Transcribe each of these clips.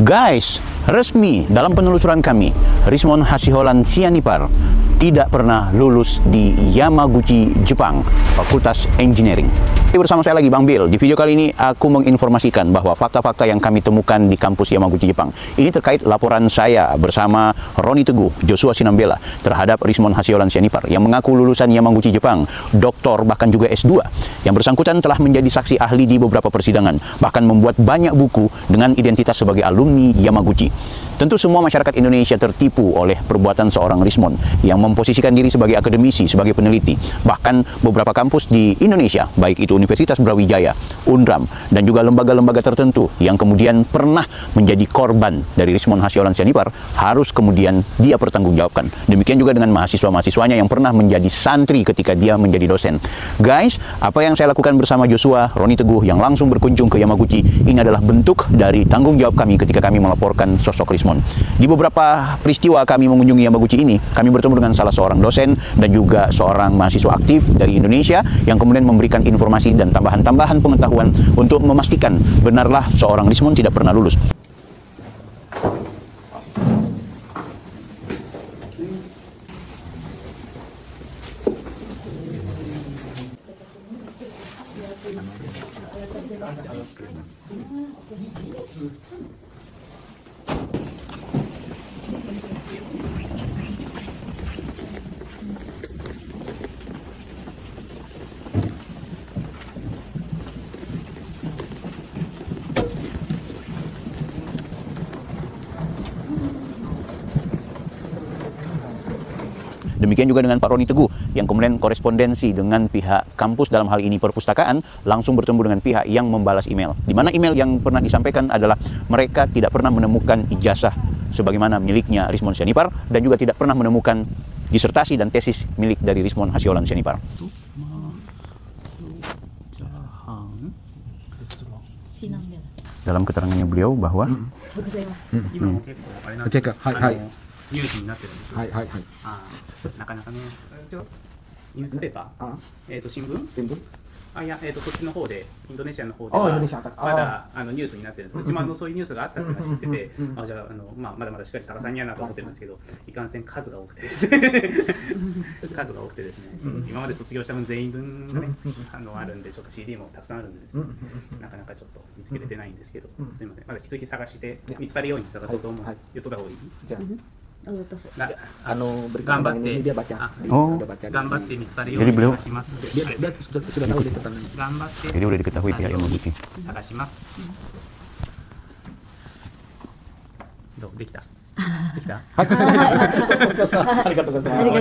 Guys, resmi dalam penelusuran kami, Rismon Hashiholan Sianipar tidak pernah lulus di Yamaguchi, Jepang, Fakultas Engineering. Bersama saya lagi Bang Bill. Di video kali ini aku menginformasikan bahwa fakta-fakta yang kami temukan di kampus Yamaguchi, Jepang ini terkait laporan saya bersama Roni Teguh, Joshua Sinambela terhadap Rismon Hashiholan Sianipar yang mengaku lulusan Yamaguchi, Jepang, doktor bahkan juga S2. Yang bersangkutan telah menjadi saksi ahli di beberapa persidangan, bahkan membuat banyak buku dengan identitas sebagai alumni Yamaguchi. Tentu semua masyarakat Indonesia tertipu oleh perbuatan seorang Rismon yang memposisikan diri sebagai akademisi, sebagai peneliti. Bahkan beberapa kampus di Indonesia, baik itu Universitas Brawijaya, UNRAM, dan juga lembaga-lembaga tertentu yang kemudian pernah menjadi korban dari Rismon Hashiholan Sianipar harus kemudian dia pertanggungjawabkan. Demikian juga dengan mahasiswa-mahasiswanya yang pernah menjadi santri ketika dia menjadi dosen. Guys, apa yang saya lakukan bersama Joshua, Roni Teguh yang langsung berkunjung ke Yamaguchi, ini adalah bentuk dari tanggung jawab kami ketika kami melaporkan sosok Rismon. Di beberapa peristiwa kami mengunjungi Yamaguchi ini, kami bertemu dengan salah seorang dosen dan juga seorang mahasiswa aktif dari Indonesia yang kemudian memberikan informasi dan tambahan-tambahan pengetahuan untuk memastikan benarlah seorang Rismon tidak pernah lulus. Demikian juga dengan Pak Roni Teguh yang kemudian korespondensi dengan pihak kampus dalam hal ini perpustakaan langsung bertemu dengan pihak yang membalas email. Di mana email yang pernah disampaikan adalah mereka tidak pernah menemukan ijazah sebagaimana miliknya Rismon Sianipar dan juga tidak pernah menemukan disertasi dan tesis milik dari Rismon Hashiholan Sianipar. Dalam keterangannya beliau bahwa ニュースになってるんですよ。はいはいはい。なかなかね、ニュースペーパー、新聞？いや、そっちの方で、インドネシアの方ではまだニュースになってるんです。うちもそういうニュースがあったって知ってて、じゃあまだまだしっかり探さんにゃなと思ってるんですけど、いかんせん数が多くてですね、数が多くてですね、今まで卒業した分全員分がねあるんで、ちょっと CD もたくさんあるんでですね、なかなかちょっと見つけれてないんですけど、すみません。まだ引き続き探して見つかるように探そうと思う。言っとった方がいい？じゃあ。頑張って頑張って見つかるように探します。頑張って Jadi udah diketahui pihak Yamaguchi. 探します。どうできた？できた？ありがとうございま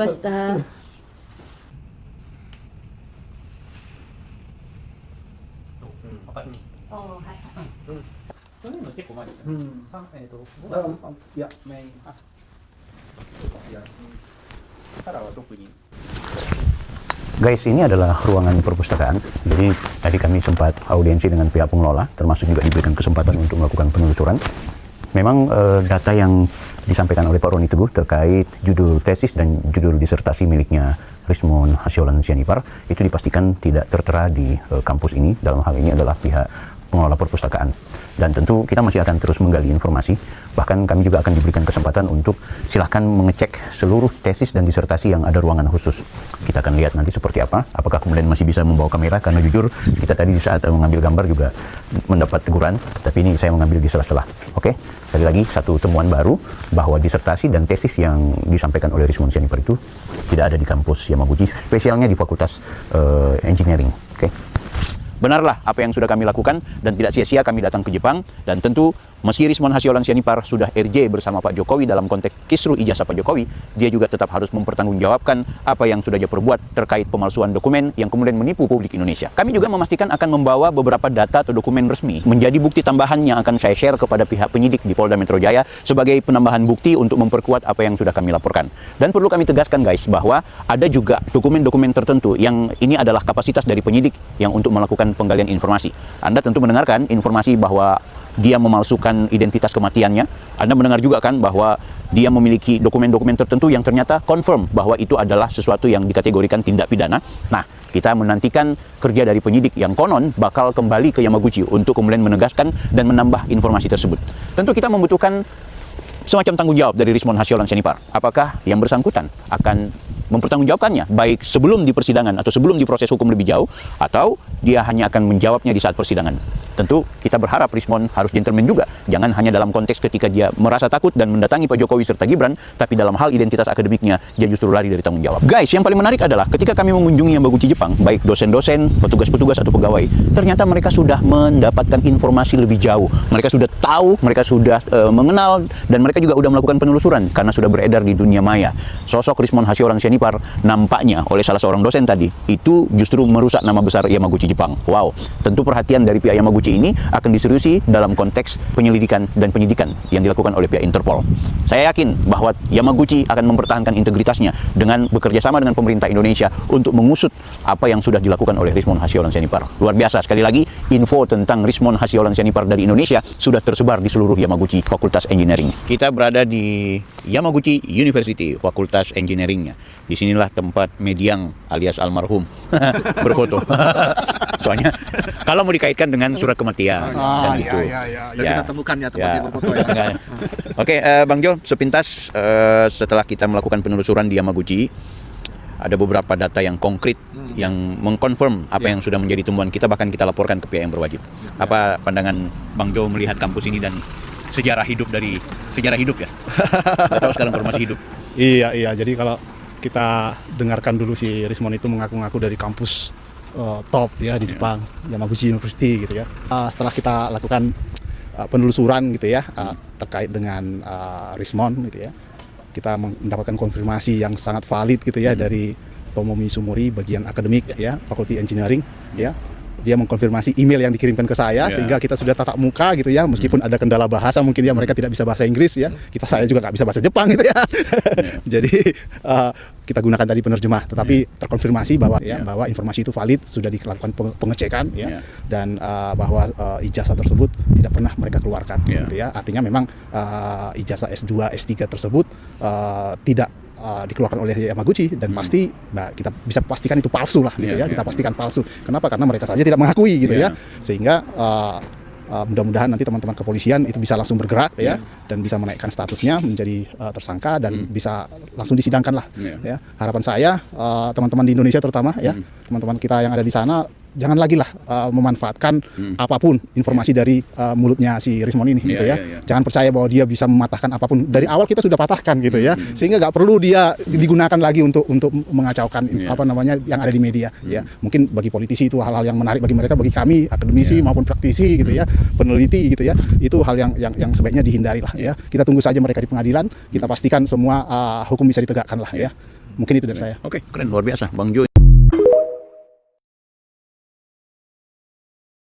した。そういうの結構前ですよね。いや、メイン。からは特に。Guys, ini adalah ruangan perpustakaan. Jadi tadi kami sempat audiensi dengan pihak pengelola, termasuk juga diberikan kesempatan untuk melakukan penelusuran. Memang data yang disampaikan oleh Pak Roni Teguh terkait judul tesis dan judul disertasi miliknya Rismon Hashiholan Sianipar itu dipastikan tidak tertera di kampus ini. Dalam hal ini adalah pihak pengelola perpustakaan. Dan tentu kita masih akan terus menggali informasi, bahkan kami juga akan diberikan kesempatan untuk silahkan mengecek seluruh tesis dan disertasi yang ada ruangan khusus. Kita akan lihat nanti seperti apa, apakah kemudian masih bisa membawa kamera, karena jujur kita tadi di saat mengambil gambar juga mendapat teguran, tapi ini saya mengambil di sela-sela. Oke, sekali lagi satu temuan baru bahwa disertasi dan tesis yang disampaikan oleh Rismon Sianipar itu tidak ada di kampus Yamaguchi, spesialnya di Fakultas Engineering. Oke. Benarlah apa yang sudah kami lakukan dan tidak sia-sia kami datang ke Jepang, dan tentu meski Rismon Hashiholan Sianipar sudah RJ bersama Pak Jokowi dalam konteks kisru ijazah Pak Jokowi, dia juga tetap harus mempertanggungjawabkan apa yang sudah dia perbuat terkait pemalsuan dokumen yang kemudian menipu publik Indonesia. Kami juga memastikan akan membawa beberapa data atau dokumen resmi menjadi bukti tambahan yang akan saya share kepada pihak penyidik di Polda Metro Jaya sebagai penambahan bukti untuk memperkuat apa yang sudah kami laporkan. Dan perlu kami tegaskan guys bahwa ada juga dokumen-dokumen tertentu yang ini adalah kapasitas dari penyidik yang untuk melakukan penggalian informasi. Anda tentu mendengarkan informasi bahwa dia memalsukan identitas kematiannya. Anda mendengar juga kan bahwa dia memiliki dokumen-dokumen tertentu yang ternyata confirm bahwa itu adalah sesuatu yang dikategorikan tindak pidana. Nah, kita menantikan kerja dari penyidik yang konon bakal kembali ke Yamaguchi untuk kemudian menegaskan dan menambah informasi tersebut. Tentu kita membutuhkan semacam tanggung jawab dari Rismon Hasyolan Senipar. Apakah yang bersangkutan akan mempertanggungjawabkannya baik sebelum di persidangan atau sebelum di proses hukum lebih jauh, atau dia hanya akan menjawabnya di saat persidangan. Tentu kita berharap Rismon harus gentleman juga, jangan hanya dalam konteks ketika dia merasa takut dan mendatangi Pak Jokowi serta Gibran, tapi dalam hal identitas akademiknya dia justru lari dari tanggung jawab. Guys, yang paling menarik adalah ketika kami mengunjungi Yamaguchi Jepang, baik dosen-dosen, petugas-petugas atau pegawai, ternyata mereka sudah mendapatkan informasi lebih jauh. Mereka sudah tahu, mereka sudah mengenal, dan mereka juga sudah melakukan penelusuran karena sudah beredar di dunia maya. Sosok Rismon Hasyolan Senipar nampaknya oleh salah seorang dosen tadi itu justru merusak nama besar Yamaguchi Jepang. Wow, tentu perhatian dari pihak Yamaguchi ini akan diseriusi dalam konteks penyelidikan dan penyidikan yang dilakukan oleh pihak Interpol. Saya yakin bahwa Yamaguchi akan mempertahankan integritasnya dengan bekerja sama dengan pemerintah Indonesia untuk mengusut apa yang sudah dilakukan oleh Rismon Hasyolan Senipar. Luar biasa, sekali lagi info tentang Rismon Hasyolan Senipar dari Indonesia sudah tersebar di seluruh Yamaguchi Fakultas Engineering. Kita berada di Yamaguchi University Fakultas Engineeringnya. Disinilah tempat Mediang alias almarhum berfoto. Soalnya kalau mau dikaitkan dengan surat kematian dan itu. Dan kita temukan ya tempat dia berfoto ya. Oke, Bang Jo, sepintas setelah kita melakukan penelusuran di Yamaguchi, ada beberapa data yang konkret yang mengkonfirm apa yang sudah menjadi temuan kita, bahkan kita laporkan ke pihak yang berwajib. Apa pandangan Bang Jo melihat kampus ini dan sejarah hidup ya? Kita tahu sekarang masih hidup. Iya. Jadi kalau kita dengarkan dulu si Rismon itu mengaku-ngaku dari kampus top ya di Jepang, Yamaguchi University gitu ya. Setelah kita lakukan penelusuran gitu ya terkait dengan Rismon gitu ya, kita mendapatkan konfirmasi yang sangat valid gitu ya dari Tomomi Sumori bagian akademik ya Fakulti Engineering ya. Dia mengkonfirmasi email yang dikirimkan ke saya sehingga kita sudah tatap muka gitu ya, meskipun ada kendala bahasa mungkin ya, mereka tidak bisa bahasa Inggris ya, saya juga nggak bisa bahasa Jepang gitu ya. Jadi kita gunakan tadi penerjemah, tetapi terkonfirmasi bahwa bahwa informasi itu valid, sudah dilakukan pengecekan ya, dan bahwa ijazah tersebut tidak pernah mereka keluarkan gitu ya. Artinya memang ijazah S2 S3 tersebut tidak dikeluarkan oleh Yamaguchi, dan pasti kita bisa pastikan itu palsu lah gitu ya. Kita pastikan palsu. Kenapa? Karena mereka saja tidak mengakui gitu ya. Sehingga mudah-mudahan nanti teman-teman kepolisian itu bisa langsung bergerak ya, dan bisa menaikkan statusnya menjadi tersangka dan bisa langsung disidangkan lah ya. Harapan saya teman-teman di Indonesia terutama ya, teman-teman kita yang ada di sana, jangan lagi lah memanfaatkan apapun informasi dari mulutnya si Rismon ini gitu ya. Jangan percaya bahwa dia bisa mematahkan apapun. Dari awal kita sudah patahkan gitu ya. Sehingga nggak perlu dia digunakan lagi untuk mengacaukan apa namanya yang ada di media ya. Mungkin bagi politisi itu hal-hal yang menarik, bagi mereka, bagi kami akademisi maupun praktisi gitu ya, peneliti gitu ya. Itu hal yang sebaiknya dihindari lah ya. Kita tunggu saja mereka di pengadilan, kita pastikan semua hukum bisa ditegakkan lah ya. Mungkin itu dari saya. Oke, keren, luar biasa Bang Jo.